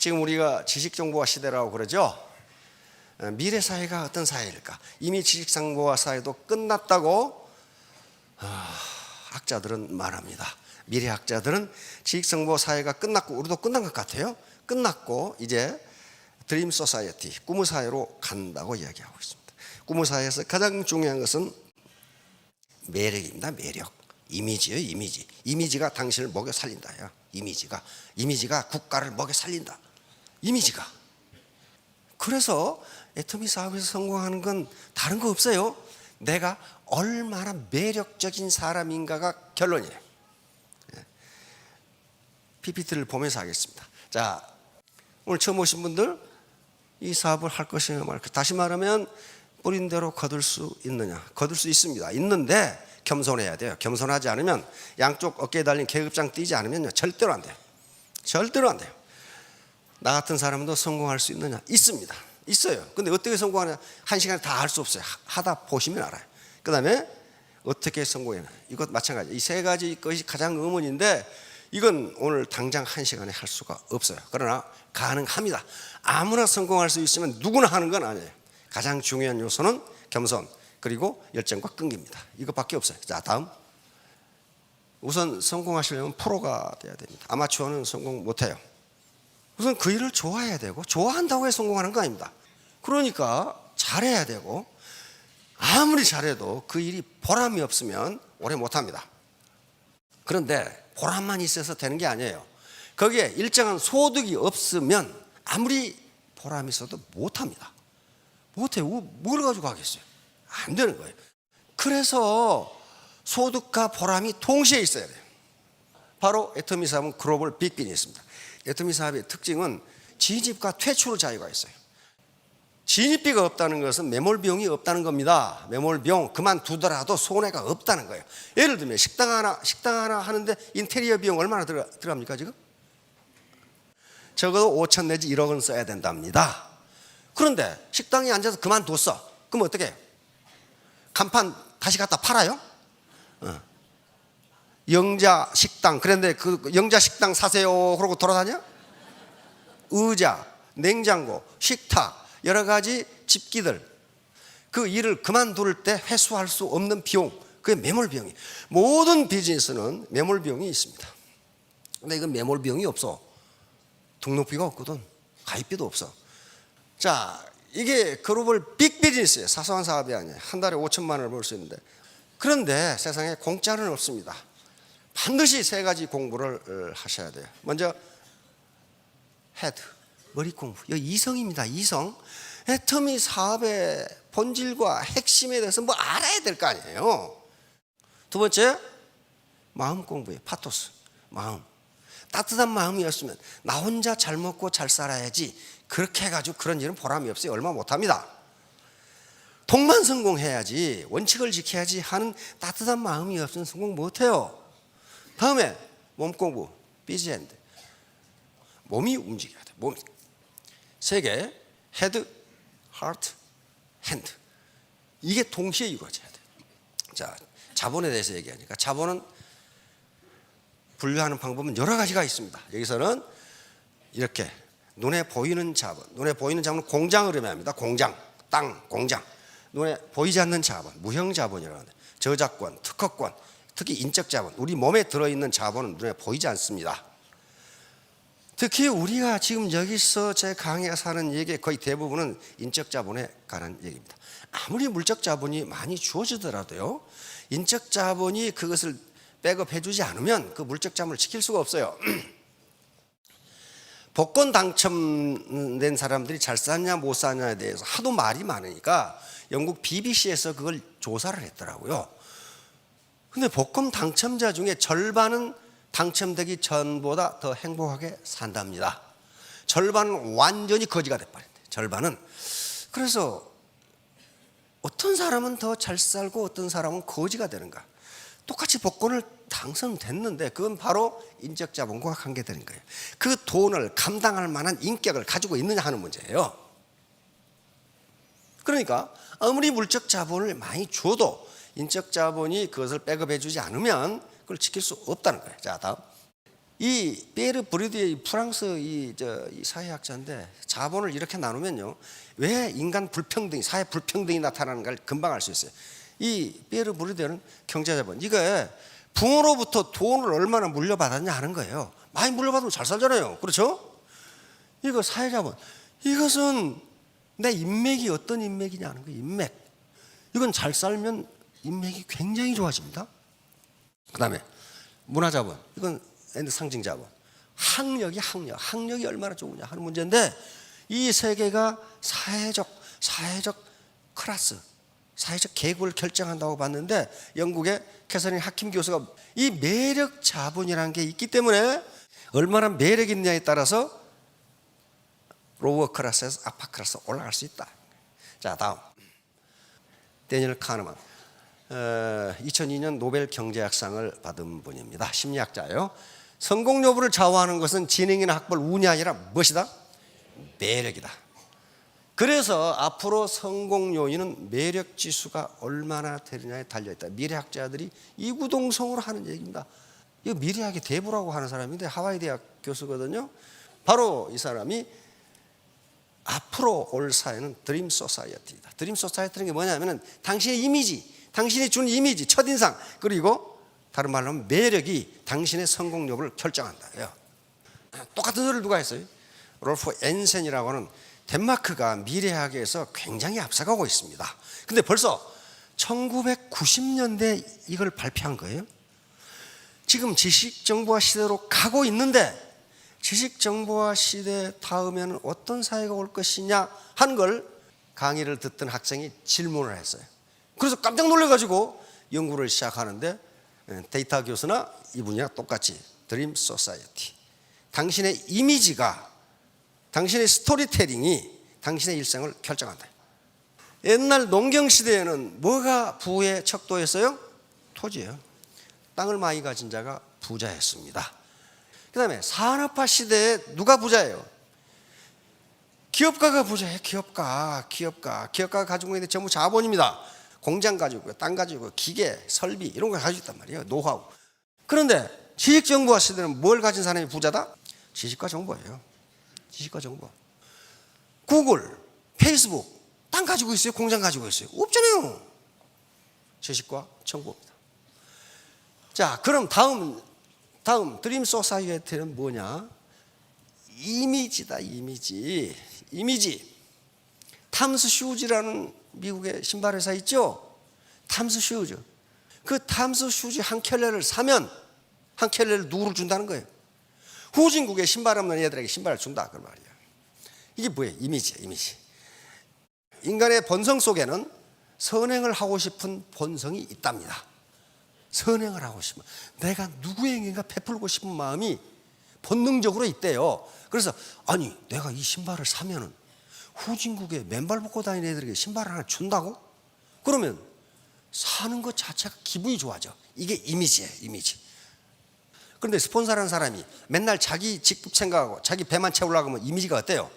지금 우리가 지식정보화 시대라고 그러죠. 미래 사회가 어떤 사회일까? 이미 지식정보화 사회도 끝났다고 학자들은 말합니다. 미래학자들은 지식정보 사회가 끝났고, 우리도 끝난 것 같아요. 끝났고 이제 드림 소사이어티, 꿈의 사회로 간다고 이야기하고 있습니다. 꿈의 사회에서 가장 중요한 것은 매력입니다. 매력. 이미지예요. 이미지. 이미지가 당신을 먹여 살린다요. 이미지가 국가를 먹여 살린다. 이미지가. 그래서 애터미 사업에서 성공하는 건 다른 거 없어요. 내가 얼마나 매력적인 사람인가가 결론이에요. PPT를 보면서 하겠습니다. 자, 오늘 처음 오신 분들, 이 사업을 할 것이냐 말 것이냐. 다시 말하면 뿌린 대로 거둘 수 있느냐? 거둘 수 있습니다. 있는데 겸손해야 돼요. 겸손하지 않으면, 양쪽 어깨에 달린 계급장 띄지 않으면 절대로 안 돼요. 절대로 안 돼요. 나 같은 사람도 성공할 수 있느냐? 있습니다. 있어요. 근데 어떻게 성공하냐? 한 시간에 다 할 수 없어요. 하다 보시면 알아요. 그 다음에 어떻게 성공해야 하냐? 이것 마찬가지. 이 세 가지 것이 가장 의문인데, 이건 오늘 당장 한 시간에 할 수가 없어요. 그러나 가능합니다. 아무나 성공할 수 있으면 누구나 하는 건 아니에요. 가장 중요한 요소는 겸손, 그리고 열정과 끈기입니다. 이것밖에 없어요. 자, 다음. 우선 성공하시려면 프로가 돼야 됩니다. 아마추어는 성공 못해요. 우선 그 일을 좋아해야 되고, 좋아한다고 해서 성공하는 거 아닙니다. 그러니까 잘해야 되고, 아무리 잘해도 그 일이 보람이 없으면 오래 못합니다. 그런데 보람만 있어서 되는 게 아니에요. 거기에 일정한 소득이 없으면 아무리 보람이 있어도 못합니다. 못해요. 뭘 가지고 하겠어요? 안 되는 거예요. 그래서 소득과 보람이 동시에 있어야 돼요. 바로 애터미 사업은 글로벌 빅 비즈니스입니다. 애터미 사업의 특징은 진입과 퇴출 자유가 있어요. 진입비가 없다는 것은 매몰 비용이 없다는 겁니다. 매몰 비용 그만두더라도 손해가 없다는 거예요. 예를 들면 식당 하나 하는데 인테리어 비용 얼마나 들어갑니까 지금? 적어도 5천 내지 1억은 써야 된답니다. 그런데 식당에 앉아서 그만뒀어. 그럼 어떻게 해요? 간판 다시 갖다 팔아요? 영자 식당, 그런데 그 영자 식당 사세요 그러고 돌아다녀? 의자, 냉장고, 식탁, 여러 가지 집기들, 그 일을 그만둘 때 회수할 수 없는 비용, 그게 매몰 비용이. 모든 비즈니스는 매몰 비용이 있습니다. 근데 이건 매몰 비용이 없어. 등록비가 없거든. 가입비도 없어. 자, 이게 글로벌 빅 비즈니스예요. 사소한 사업이 아니에요. 한 달에 5천만 원을 벌 수 있는데. 그런데 세상에 공짜는 없습니다. 반드시 세 가지 공부를 하셔야 돼요. 먼저 헤드, 머리 공부. 여기 이성입니다. 이성. 애터미 사업의 본질과 핵심에 대해서 뭐 알아야 될 거 아니에요. 두 번째, 마음 공부예요. 파토스, 마음. 따뜻한 마음이었으면 나 혼자 잘 먹고 잘 살아야지, 그렇게 해가지고 그런 일은 보람이 없어요. 얼마 못합니다. 돈만 성공해야지, 원칙을 지켜야지 하는 따뜻한 마음이 없으면 성공 못해요. 다음에 몸 공부, 비즈핸드. 몸이 움직여야 돼. 몸이. 세 개, 헤드, 하트, 핸드. 이게 동시에 이루어져야 돼. 자, 자본에 대해서 얘기하니까, 자본은 분류하는 방법은 여러 가지가 있습니다. 여기서는 이렇게 눈에 보이는 자본, 눈에 보이는 자본은 공장을 의미합니다. 공장, 땅, 공장. 눈에 보이지 않는 자본, 무형 자본이라고 하는데, 저작권, 특허권, 특히 인적 자본, 우리 몸에 들어있는 자본은 눈에 보이지 않습니다. 특히 우리가 지금 여기서 제 강의에서 하는 얘기 거의 대부분은 인적 자본에 관한 얘기입니다. 아무리 물적 자본이 많이 주어지더라도요, 인적 자본이 그것을 백업해 주지 않으면 그 물적 자본을 지킬 수가 없어요. 복권 당첨된 사람들이 잘 사냐 못 사냐에 대해서 하도 말이 많으니까 영국 BBC에서 그걸 조사를 했더라고요. 근데 복권 당첨자 중에 절반은 당첨되기 전보다 더 행복하게 산답니다. 절반은 완전히 거지가 돼버린대. 절반은. 그래서 어떤 사람은 더 잘 살고 어떤 사람은 거지가 되는가? 똑같이 복권을 당선됐는데 그건 바로 인적 자본과 관계되는 거예요. 그 돈을 감당할 만한 인격을 가지고 있느냐 하는 문제예요. 그러니까 아무리 물적 자본을 많이 줘도 인적 자본이 그것을 백업해 주지 않으면 그걸 지킬 수 없다는 거예요. 자, 다음. 이 피에르 브리드의 프랑스 이 사회학자인데 자본을 이렇게 나누면요, 왜 인간 불평등이, 사회 불평등이 나타나는가를 금방 알 수 있어요. 이 피에르 브리드는 경제자본, 이게 부모로부터 돈을 얼마나 물려받았냐 하는 거예요. 많이 물려받으면 잘 살잖아요. 그렇죠? 이거 사회자본, 이것은 내 인맥이 어떤 인맥이냐 하는 거예요. 인맥. 이건 잘 살면 인맥이 굉장히 좋아집니다. 그 다음에 문화자본, 이건 상징자본. 학력이 얼마나 좋으냐 하는 문제인데, 이 세 개가 사회적 클래스, 사회적 계급을 결정한다고 봤는데, 영국의 캐서린 하킴 교수가 이 매력 자본이라는 게 있기 때문에 얼마나 매력 있느냐에 따라서 로워 클래스에서 아파 클래스 올라갈 수 있다. 자, 다음 데니얼 카너만, 2002년 노벨 경제학상을 받은 분입니다. 심리학자예요. 성공 여부를 좌우하는 것은 지능이나 학벌, 운이 아니라 무엇이다? 매력이다. 그래서 앞으로 성공 요인은 매력 지수가 얼마나 되느냐에 달려있다. 미래학자들이 이구동성으로 하는 얘기입니다. 이거 미래학의 대부라고 하는 사람인데 하와이 대학 교수거든요. 바로 이 사람이 앞으로 올 사회는 드림 소사이어티이다. 드림 소사이어티는 게 뭐냐면은 당신의 이미지, 당신이 준 이미지, 첫인상, 그리고 다른 말로 하면 매력이 당신의 성공 여부를 결정한다. 똑같은 소리를 누가 했어요? 롤프 엔센이라고 하는 덴마크가 미래학에서 굉장히 앞서가고 있습니다. 근데 벌써 1990년대 이걸 발표한 거예요. 지금 지식정보화 시대로 가고 있는데, 지식정보화 시대 다음에는 어떤 사회가 올 것이냐 하는 걸 강의를 듣던 학생이 질문을 했어요. 그래서 깜짝 놀라가지고 연구를 시작하는데, 데이터 교수나 이분이랑 똑같이 드림 소사이어티, 당신의 이미지가, 당신의 스토리텔링이 당신의 일생을 결정한다. 옛날 농경시대에는 뭐가 부의 척도였어요? 토지예요. 땅을 많이 가진 자가 부자였습니다. 그 다음에 산업화 시대에 누가 부자예요? 기업가가 부자예요. 기업가가 가지고 있는 게 전부 자본입니다. 공장 가지고, 땅 가지고, 기계, 설비 이런 걸 가지고 있단 말이에요. 노하우. 그런데 지식정보화 시대는 뭘 가진 사람이 부자다? 지식과 정보예요. 지식과 정보. 구글, 페이스북 땅 가지고 있어요? 공장 가지고 있어요? 없잖아요. 지식과 정보입니다. 자, 그럼 다음 드림 소사이어티는 뭐냐? 이미지다. 이미지. 탐스 슈즈라는 미국의 신발 회사 있죠? 탐스 슈즈. 그 탐스 슈즈 한 켤레를 사면 한 켤레를 누구를 준다는 거예요? 후진국에 신발 없는 애들에게 신발을 준다, 그 말이야. 이게 뭐예요? 이미지. 인간의 본성 속에는 선행을 하고 싶은 본성이 있답니다. 선행을 하고 싶은, 내가 누구에게인가 베풀고 싶은 마음이 본능적으로 있대요. 그래서 아니, 내가 이 신발을 사면은 후진국에 맨발 벗고 다니는 애들에게 신발을 하나 준다고? 그러면 사는 것 자체가 기분이 좋아져. 이게 이미지예요. 이미지. 그런데 스폰서라는 사람이 맨날 자기 직급 생각하고 자기 배만 채우려고 하면 이미지가 어때요?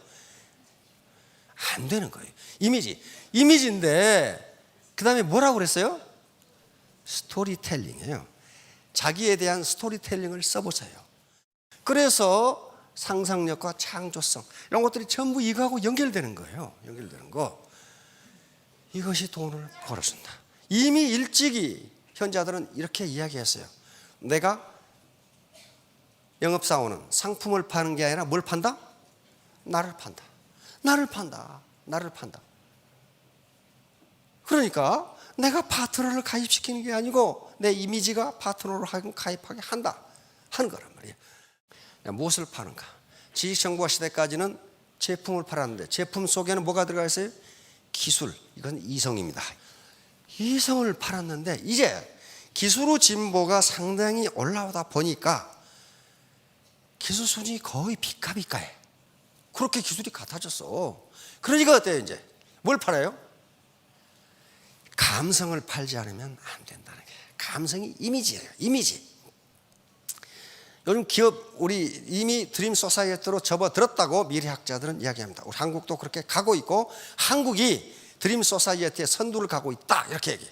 안 되는 거예요. 이미지인데 그 다음에 뭐라고 그랬어요? 스토리텔링이에요. 자기에 대한 스토리텔링을 써보세요. 그래서 상상력과 창조성 이런 것들이 전부 이거하고 연결되는 거예요. 연결되는 거. 이것이 돈을 벌어준다. 이미 일찍이 현자들은 이렇게 이야기했어요. 내가 영업사원은 상품을 파는 게 아니라 뭘 판다? 나를 판다. 그러니까 내가 파트너를 가입시키는 게 아니고 내 이미지가 파트너로 가입하게 한다 하는 거란 말이에요. 무엇을 파는가? 지식정보화 시대까지는 제품을 팔았는데 제품 속에는 뭐가 들어가 있어요? 기술. 이건 이성입니다. 이성을 팔았는데 이제 기술의 진보가 상당히 올라오다 보니까 기술 수준이 거의 비까비까해. 그렇게 기술이 같아졌어. 그러니까 어때요? 이제 뭘 팔아요? 감성을 팔지 않으면 안 된다는 게. 감성이 이미지예요. 이미지. 요즘 기업 우리 이미 드림 소사이어티로 접어들었다고 미래학자들은 이야기합니다. 우리 한국도 그렇게 가고 있고 한국이 드림 소사이어티의 선두를 가고 있다 이렇게 얘기해.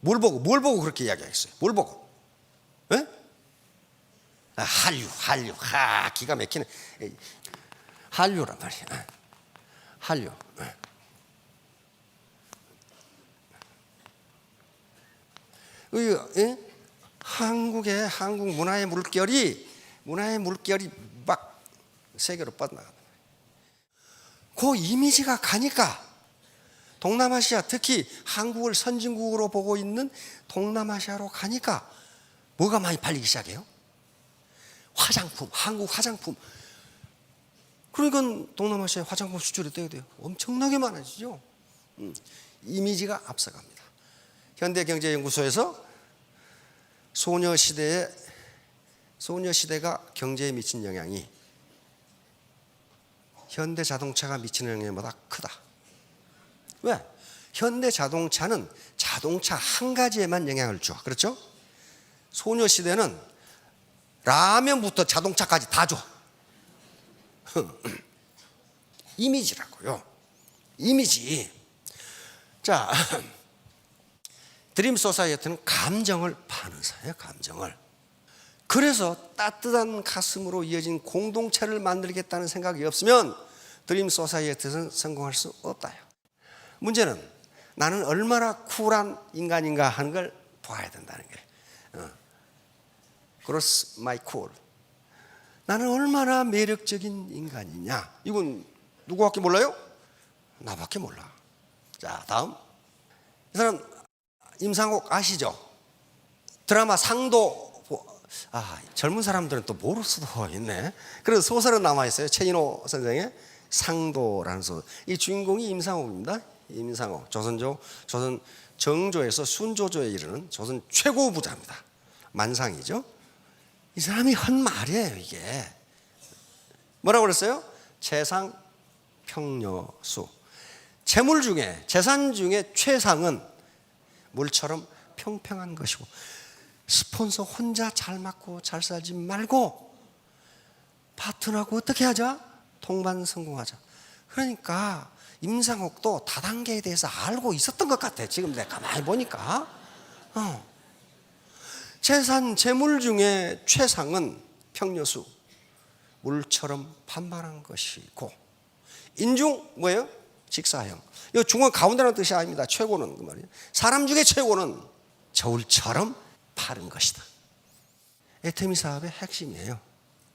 뭘 보고 그렇게 이야기하겠어요? 뭘 보고? 네? 한류. 기가 막히네. 한류란 말이야. 한류. 한국 문화의 물결이 막 세계로 뻗어나간다. 그 이미지가 가니까 동남아시아, 특히 한국을 선진국으로 보고 있는 동남아시아로 가니까 뭐가 많이 팔리기 시작해요? 화장품, 한국 화장품. 그러니까 동남아시아에 화장품 수출이 어떻게 돼요? 엄청나게 많아지죠. 이미지가 앞서갑니다. 현대경제연구소에서 소녀시대가 경제에 미친 영향이 현대자동차가 미치는 영향보다 크다. 왜? 현대자동차는 자동차 한 가지에만 영향을 줘. 그렇죠? 소녀시대는 라면부터 자동차까지 다 줘. 이미지라고요. 이미지. 자, 드림 소사이어티는 감정을 파는 사회예요. 감정을. 그래서 따뜻한 가슴으로 이어진 공동체를 만들겠다는 생각이 없으면 드림 소사이어티에서는 성공할 수 없다요. 문제는 나는 얼마나 쿨한 인간인가 하는 걸 봐야 된다는 거예요. Cross my cool. 나는 얼마나 매력적인 인간이냐. 이건 누구밖에 몰라요? 나밖에 몰라. 자, 다음. 이 사람 임상옥 아시죠? 드라마 상도. 젊은 사람들은 또 모를 수도 있네. 그래서 소설은 남아있어요. 최인호 선생의 상도라는 소설. 이 주인공이 임상옥입니다. 임상옥. 조선 정조에서 순조조에 이르는 조선 최고 부자입니다. 만상이죠. 이 사람이 한 말이에요. 이게 뭐라고 그랬어요? 재상 평려수. 재산 중에 최상은 물처럼 평평한 것이고, 스폰서 혼자 잘 맞고 잘 살지 말고 파트너하고 어떻게 하자? 동반 성공하자. 그러니까 임상옥도 다단계에 대해서 알고 있었던 것 같아. 지금 내가 가만히 보니까. 재물 중에 최상은 평려수, 물처럼 반반한 것이고, 인중 뭐예요? 직사형. 이 중원 가운데라는 뜻이 아닙니다. 최고는 그 말이에요. 사람 중에 최고는 저울처럼 바른 것이다. 애터미 사업의 핵심이에요.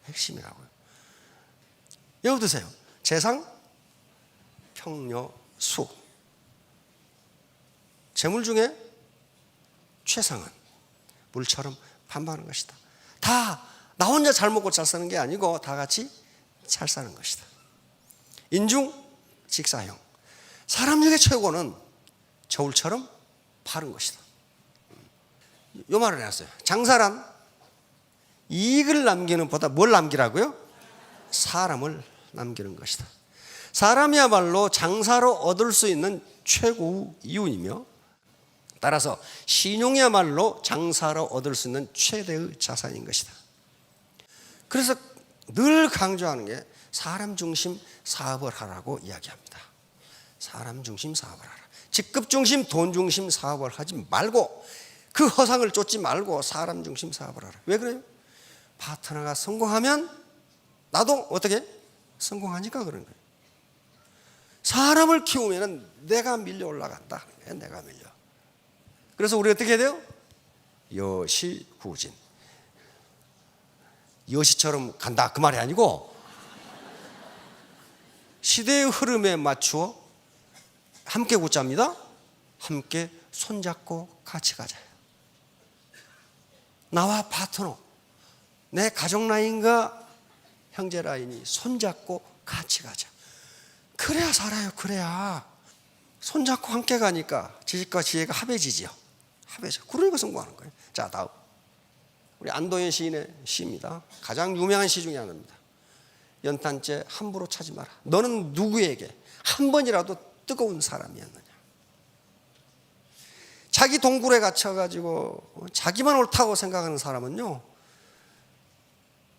핵심이라고요. 여기 드세요. 재상 평려수. 재물 중에 최상은 물처럼 반반하는 것이다. 다 나 혼자 잘 먹고 잘 사는 게 아니고 다 같이 잘 사는 것이다. 인중 직사형. 사람 중에 최고는 저울처럼 바른 것이다. 요 말을 해놨어요. 장사란 이익을 남기는 보다 뭘 남기라고요? 사람을 남기는 것이다. 사람이야말로 장사로 얻을 수 있는 최고의 이윤이며, 따라서 신용이야말로 장사로 얻을 수 있는 최대의 자산인 것이다. 그래서 늘 강조하는 게 사람 중심 사업을 하라고 이야기합니다. 사람 중심 사업을 하라. 직급 중심, 돈 중심 사업을 하지 말고, 그 허상을 쫓지 말고 사람 중심 사업을 하라. 왜 그래요? 파트너가 성공하면 나도 어떻게? 성공하니까 그런 거예요. 사람을 키우면 내가 밀려 올라간다. 내가 밀려. 그래서 우리 어떻게 해야 돼요? 여시구진. 여시처럼 간다 그 말이 아니고, 시대의 흐름에 맞추어 함께 굳잡니다. 함께 손잡고 같이 가자. 나와 파트너, 내 가족 라인과 형제 라인이 손잡고 같이 가자. 그래야 살아요. 그래야 손잡고 함께 가니까 지식과 지혜가 합해지지요. 합해져. 그러니까 성공하는 거예요. 자, 다음 우리 안도현 시인의 시입니다. 가장 유명한 시 중에 하나입니다. 연탄재 함부로 차지 마라. 너는 누구에게 한 번이라도 뜨거운 사람이었느냐. 자기 동굴에 갇혀가지고 자기만 옳다고 생각하는 사람은요,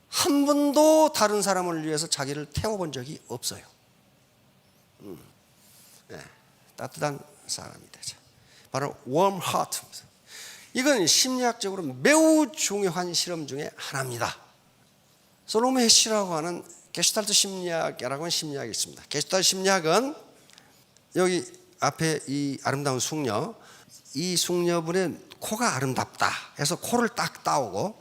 한 번도 다른 사람을 위해서 자기를 태워본 적이 없어요. 네, 따뜻한 사람이 되자. 바로 warm heart. 이건 심리학적으로 매우 중요한 실험 중에 하나입니다. 솔로몬 해시라고 하는 게슈탈트 심리학이라고 하는 심리학이 있습니다. 게슈탈트 심리학은 여기 앞에 이 아름다운 숙녀, 이 숙녀분의 코가 아름답다 해서 코를 딱 따오고,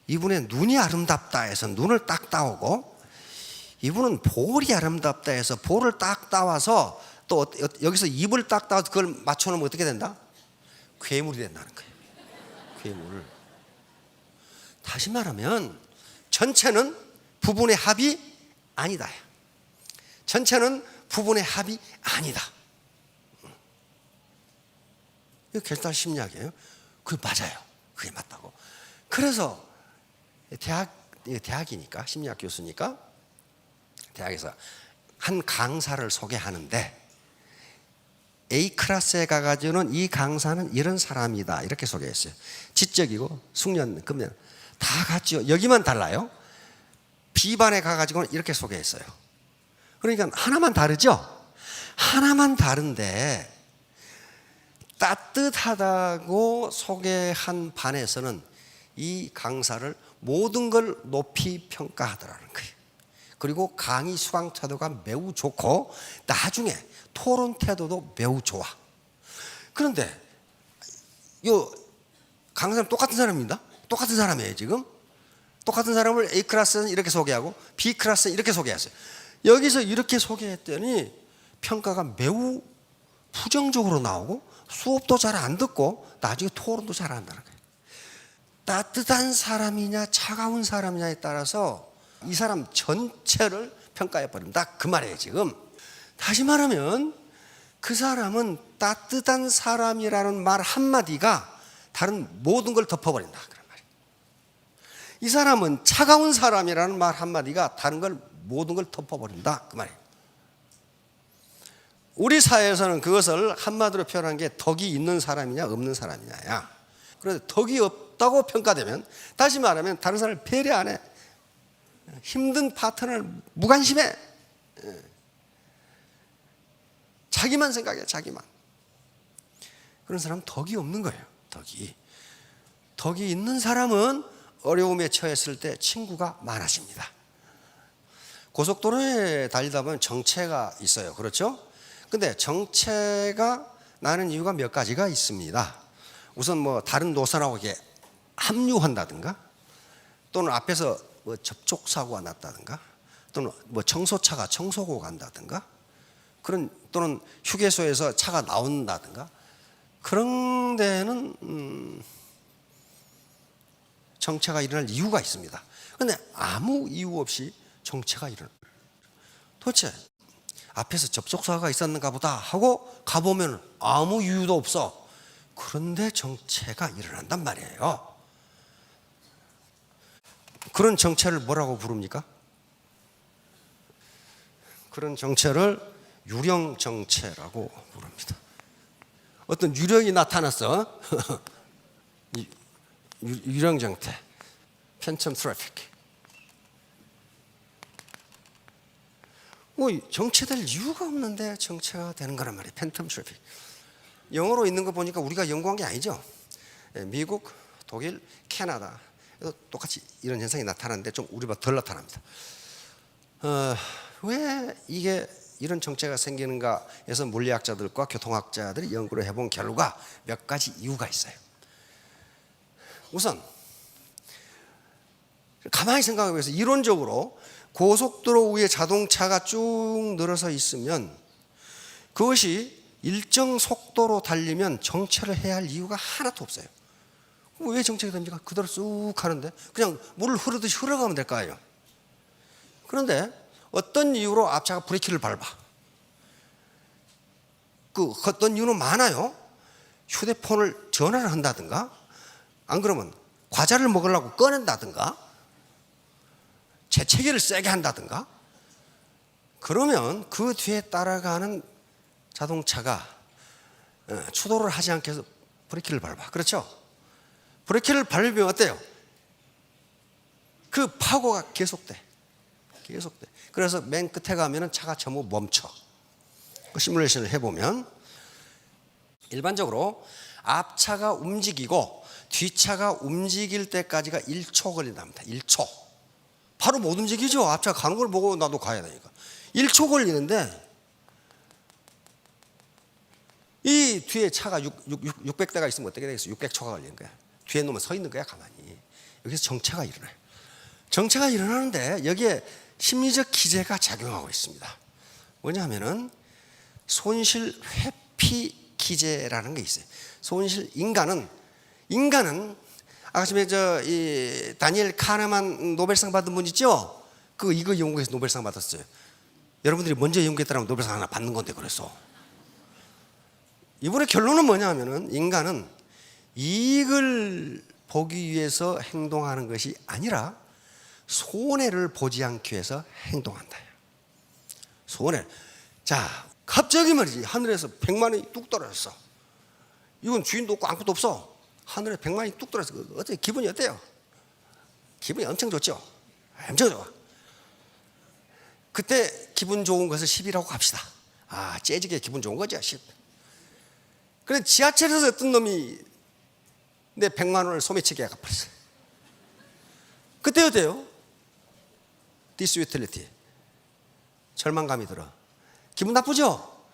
이분의 눈이 아름답다 해서 눈을 딱 따오고, 이분은 볼이 아름답다 해서 볼을 딱 따와서 또 여기서 입을 딱 따와서 그걸 맞춰놓으면 어떻게 된다? 괴물이 된다는 거예요. 괴물. 다시 말하면 전체는 부분의 합이 아니다. 전체는 부분의 합이 아니다. 이거 게슈탈트 심리학이에요. 그게 맞아요. 그게 맞다고. 그래서 대학이니까, 심리학 교수니까 대학에서 한 강사를 소개하는데, A 클래스에 가가지고는 이 강사는 이런 사람이다 이렇게 소개했어요. 지적이고 숙련, 그러면 다 같죠. 여기만 달라요. B반에 가가지고는 이렇게 소개했어요. 그러니까 하나만 다르죠. 하나만 다른데 따뜻하다고 소개한 반에서는 이 강사를 모든 걸 높이 평가하더라는 거예요. 그리고 강의 수강 태도가 매우 좋고 나중에 토론 태도도 매우 좋아. 그런데 이 강사는 똑같은 사람입니다. 똑같은 사람이에요. 지금 똑같은 사람을 A 클래스는 이렇게 소개하고 B 클래스는 이렇게 소개했어요. 여기서 이렇게 소개했더니 평가가 매우 부정적으로 나오고 수업도 잘 안 듣고 나중에 토론도 잘 안 한다는 거예요. 따뜻한 사람이냐 차가운 사람이냐에 따라서 이 사람 전체를 평가해 버린다 그 말이에요. 지금 다시 말하면 그 사람은 따뜻한 사람이라는 말 한마디가 다른 모든 걸 덮어버린다 그런 말이에요. 이 사람은 차가운 사람이라는 말 한마디가 다른 걸 모든 걸 덮어버린다 그 말이에요. 우리 사회에서는 그것을 한마디로 표현한 게 덕이 있는 사람이냐 없는 사람이냐야. 그래서 덕이 없다고 평가되면, 다시 말하면 다른 사람을 배려 안 해, 힘든 파트너를 무관심해, 자기만 생각해, 자기만. 그런 사람은 덕이 없는 거예요. 덕이 있는 사람은 어려움에 처했을 때 친구가 많아집니다. 고속도로에 달리다 보면 정체가 있어요. 그렇죠? 근데 정체가 나는 이유가 몇 가지가 있습니다. 우선 뭐 다른 노선하고 이렇게 합류한다든가, 또는 앞에서 뭐 접촉사고가 났다든가, 또는 뭐 청소차가 청소고 간다든가, 그런, 또는 휴게소에서 차가 나온다든가, 그런 데는 정체가 일어날 이유가 있습니다. 그런데 아무 이유 없이 정체가 일어나. 도대체 앞에서 접촉사고가 있었는가 보다 하고 가보면 아무 이유도 없어. 그런데 정체가 일어난단 말이에요. 그런 정체를 뭐라고 부릅니까? 그런 정체를 유령정체라고 부릅니다. 어떤 유령이 나타났어. 유령정체, 팬텀 트래픽. 뭐 정체될 이유가 없는데 정체가 되는 거란 말이에요. 팬텀 트래픽. 영어로 있는 거 보니까 우리가 연구한 게 아니죠. 미국, 독일, 캐나다 똑같이 이런 현상이 나타나는데 좀 우리보다 덜 나타납니다. 왜 이게 이런 정체가 생기는가 해서 물리학자들과 교통학자들이 연구를 해본 결과 몇 가지 이유가 있어요. 우선 가만히 생각해 보세요. 이론적으로 고속도로 위에 자동차가 쭉 늘어서 있으면 그것이 일정 속도로 달리면 정체를 해야 할 이유가 하나도 없어요. 왜 정체가 됩니까? 그대로 쑥 가는데 그냥 물 흐르듯이 흘러가면 될 거 아니에요. 그런데 어떤 이유로 앞차가 브레이크를 밟아? 그 어떤 이유는 많아요. 휴대폰을 전화를 한다든가, 안 그러면 과자를 먹으려고 꺼낸다든가, 재채기를 세게 한다든가. 그러면 그 뒤에 따라가는 자동차가 추돌을 하지 않게 해서 브레이크를 밟아. 그렇죠? 브레이크를 밟으면 어때요? 그 파고가 계속돼. 그래서 맨 끝에 가면은 차가 전부 멈춰. 그 시뮬레이션을 해보면 일반적으로 앞차가 움직이고 뒷차가 움직일 때까지가 1초 걸린답니다. 1초. 바로 못 움직이죠. 앞차가 가는 걸 보고 나도 가야 되니까. 1초 걸리는데 이 뒤에 차가 600대가 있으면 어떻게 되겠어? 600초가 걸리는 거야. 뒤에 놈은 서 있는 거야, 가만히. 여기서 정체가 일어나요. 정체가 일어나는데 여기에 심리적 기제가 작용하고 있습니다. 뭐냐면은 손실 회피 기제라는 게 있어요. 손실 인간은 아까 전에 이 다니엘 카네만 노벨상 받은 분 있죠? 이거 연구해서 노벨상 받았어요. 여러분들이 먼저 연구했다면 노벨상 하나 받는 건데 그래서 이분의 결론은 뭐냐면은 인간은 이익을 보기 위해서 행동하는 것이 아니라 손해를 보지 않기 위해서 행동한다. 손해. 자, 갑자기 말이지 하늘에서 100만 원이 뚝 떨어졌어. 이건 주인도 없고 아무것도 없어. 하늘에 100만 원이 뚝 떨어졌어. 어때? 기분이 어때요? 기분이 엄청 좋죠. 엄청 좋아. 그때 기분 좋은 것을 10이라고 합시다. 재즈게 기분 좋은 거죠, 10. 그래 지하철에서 어떤 놈이 내 100만 원을 소매치기 갚았어요. 그때 어때요? 디스유틸리티. 절망감이 들어. 기분 나쁘죠?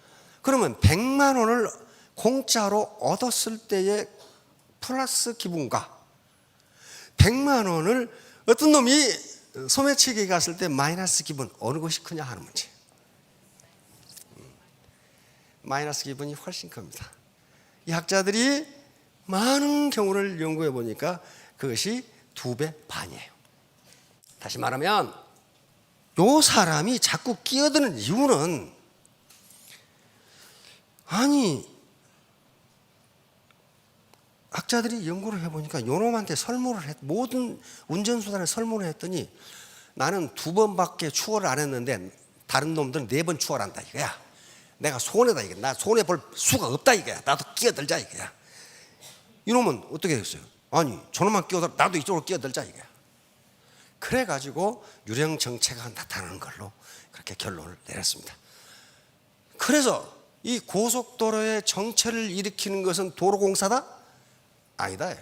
그러면 100만 원을 공짜로 얻었을 때의 플러스 기분과 100만 원을 어떤 놈이 소매치기 갔을 때 마이너스 기분, 어느 것이 크냐 하는 문제. 마이너스 기분이 훨씬 큽니다. 이 학자들이 많은 경우를 연구해 보니까 그것이 2배 반이에요. 다시 말하면 요 사람이 자꾸 끼어드는 이유는 학자들이 연구를 해보니까 요놈한테 모든 운전수단을 설문을 했더니 나는 2번밖에 추월을 안 했는데 다른 놈들은 4번 추월한다 이거야. 내가 손해다 이거야. 나 손해 볼 수가 없다 이거야. 나도 끼어들자 이거야. 이놈은 어떻게 됐어요? 저놈만 끼어들어 나도 이쪽으로 끼어들자 이거야. 그래가지고 유령 정체가 나타나는 걸로 그렇게 결론을 내렸습니다. 그래서 이 고속도로의 정체를 일으키는 것은 도로공사다? 아니다.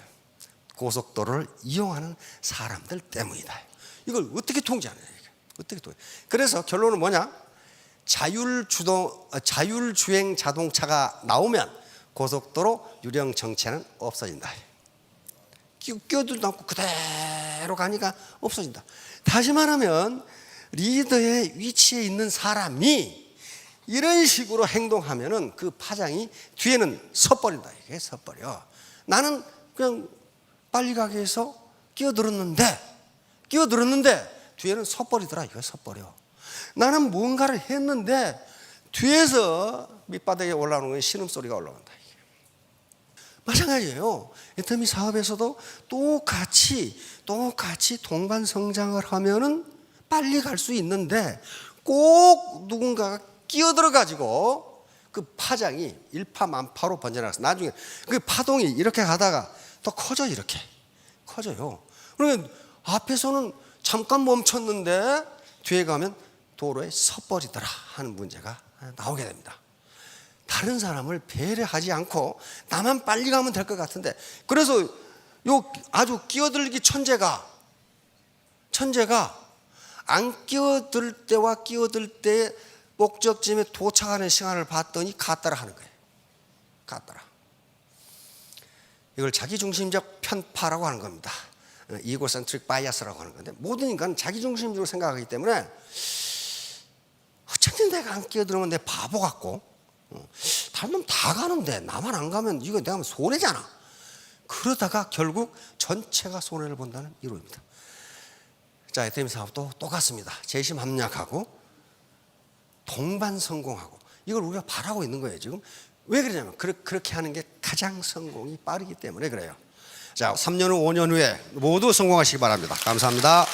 고속도로를 이용하는 사람들 때문이다. 이걸 어떻게 통제하느냐. 그래서 결론은 뭐냐? 자율주행 자동차가 나오면 고속도로 유령 정체는 없어진다. 끼어들도 않고 그대로 가니까 없어진다. 다시 말하면 리더의 위치에 있는 사람이 이런 식으로 행동하면은 그 파장이 뒤에는 서버린다. 이게 서버려. 나는 그냥 빨리 가게 해서 끼어들었는데 뒤에는 서버리더라. 이거 서버려. 나는 뭔가를 했는데 뒤에서 밑바닥에 올라오는 건 신음소리가 올라온다. 마찬가지예요. 애터미 사업에서도 똑같이 동반 성장을 하면은 빨리 갈 수 있는데 꼭 누군가가 끼어들어 가지고 그 파장이 일파만파로 번져나가서 나중에 그 파동이 이렇게 가다가 더 커져. 이렇게 커져요. 그러면 앞에서는 잠깐 멈췄는데 뒤에 가면 도로에 서버리더라 하는 문제가 나오게 됩니다. 다른 사람을 배려하지 않고 나만 빨리 가면 될 것 같은데, 그래서 요 아주 끼어들기 천재가 안 끼어들 때와 끼어들 때 목적지에 도착하는 시간을 봤더니 같더라 하는 거예요. 같더라. 이걸 자기중심적 편파라고 하는 겁니다. 이고센트릭 바이어스라고 하는 건데, 모든 인간은 자기중심적으로 생각하기 때문에 어쩐지 내가 안 끼어들면 내 바보 같고, 다른 놈 다 가는데 나만 안 가면 이거 내가 하면 손해잖아. 그러다가 결국 전체가 손해를 본다는 이론입니다. 자, 애터미 사업도 똑같습니다. 재심 합리화하고 동반 성공하고, 이걸 우리가 바라고 있는 거예요 지금. 왜 그러냐면 그렇게 하는 게 가장 성공이 빠르기 때문에 그래요. 자, 3년 후 5년 후에 모두 성공하시기 바랍니다. 감사합니다.